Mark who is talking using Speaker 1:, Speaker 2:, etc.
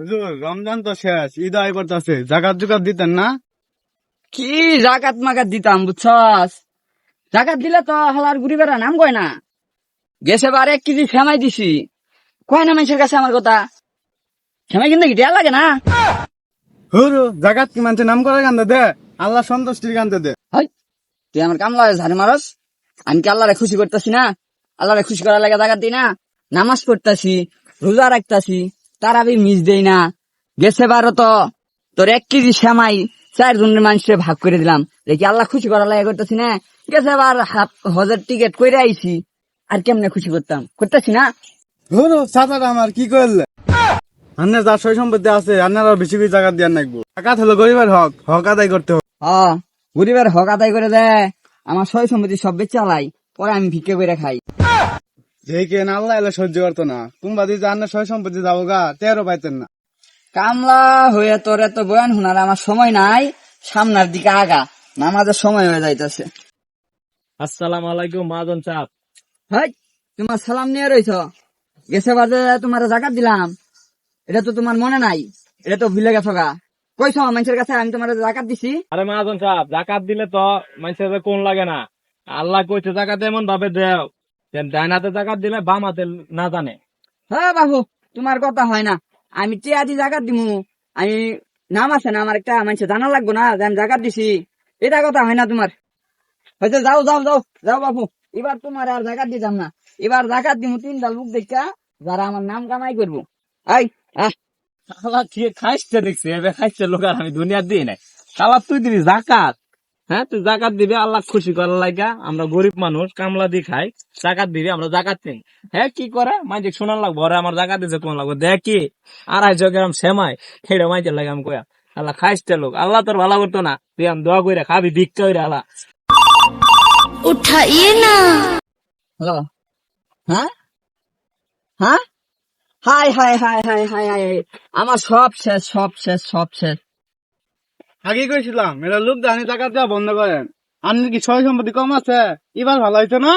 Speaker 1: হুজুর রমজান তো শেষ, ঈদ আয় করতেছে, জাকাত জুকাত দিতেন না?
Speaker 2: কি জাকাত মাকাত দিতাম বুঝছস? জাকাত দিলে তো হালার ঘুরি বেড়া নাম কয় না। গেছে বার 1 কেজি সেমাই দিছি, কয় না মানুষের কাছে আমার কথা। সেমাই কিন্তু গিটিয়া লাগে না।
Speaker 1: হুরু জাকাত কি মানছে নাম করে কান্দে দে, আল্লাহ সন্তুষ্টির কান্দে দে।
Speaker 2: হয় তুই আমার কামলা ঝাড়ি মারস। আমি কি আল্লাহরে খুশি করতেছি না? আল্লাহরে খুশি করার লাগে জাকাত দিই না? নামাজ পড়তাছি, রোজা রাখতাছি, তারাবি মিস দেই না। গেছে বারো তো তোর 1 কেজি সেমাই 4 জনের মানুষের ভাগ করে দিলাম, দেখি আল্লাহ খুশি করার লাগে করতেছি না? গেছে বার হজের টিকিট করে আইছি, আর কেমনে খুশি করতেছি না?
Speaker 1: হুরু চাচাটা আমার কি করলে? আন্নার যার সই সম্পত্তি আছে আন্নার আর বেশি বেশি জাকাত দিয়ে নাকবো। জাকাত হলো গরিবের হক, হক আদায় করতে হবে।
Speaker 2: গরিবের হক আদায় করে দেয়। আমার সয় সম্পত্তি সব বেচে চালাই, পরে আমি ভিক্ষে করে খাই।
Speaker 1: যে কেন আল্লাহ এলে সহ্য করতো না, কুম্বা দিয়ে আন্নার সই সম্পত্তি যাবো গা তেরো পাইতেন না।
Speaker 2: কামলা হয়ে তোর এত বয়ান শোনার আমার সময় নাই, সামনের দিকে আগা, নামাজের সময় হয়ে যাইতেছে।
Speaker 3: আসসালামু আলাইকুম মাজন সাহেব।
Speaker 2: হাই, তোমার সালাম নিয়ে রইছ। গেছে বাজে তোমার জাকাত দিলাম, এটা তো তোমার মনে নাই, এটা তো ভুলে গেছো গা। কইছ মানুষের কাছে আমি তোমার জাকাত দিছি?
Speaker 3: আরে মাজন সাহেব, জাকাত দিলে তো মানুষের কোন লাগে না। আল্লাহ কইছে জাকাত এমন ভাবে দেও যেন ডাইন হাতে জাকাত দিলে বাম হাতে না জানে।
Speaker 2: হ্যাঁ বাবু, তোমার কথা হয় না। আমি টিয়া দি জাকাত দিমু, আমি নাম আছে না আমার একটা, মানুষের জানা লাগবো না যে আমি জাকাত দিছি? এটা কথা হয় না তোমার। হয়তো যাও যাও যাও যাও বাবু, এবার তোমার আর জাকাত দিতাম না। এবার জাকাত দিমু 3টা লোক দেখা, যারা আমার নাম কামাই করবো। আই আহ
Speaker 3: শালা ঠিক খাইছে দেখছি, এবার খাইছে লোক, আর আমি দুনিয়া দিই নাই। শালা তুই দিবি জাকাত? হ্যাঁ, তুই জাকাত দিবি আল্লাহ খুশি করার লাগা। আমরা গরিব মানুষ, কামলা দিয়ে খাই, জাকাত দিবি, আমরা জাকাত নেই। হ্যাঁ, কি করে মাঝে শোনার লাগবো, ওরা আমার জাকাত দিছে কোন লাগবো, দেখ কি 250 গ্রাম সেমাই খেড়ে মাঝে লাগে আমি কয়া। আল্লাহ খাইছে লোক, আল্লাহ তোর ভালো করতো না, তুই আমি দোয়া করে খাবি, ভিক্ষা করে আল্লাহ।
Speaker 4: उठाइए ना।
Speaker 2: হ্যালো, হ্যাঁ হ্যাঁ, high high high high high high, আমার সব শেষ সব শেষ সব শেষ।
Speaker 1: আগে কইছিলাম এটা লোক দানি জাকাত দেওয়া বন্ধ করেন। আপনার কি সই সম্পত্তি কম আছে? এবার ভালো হয়েছে না?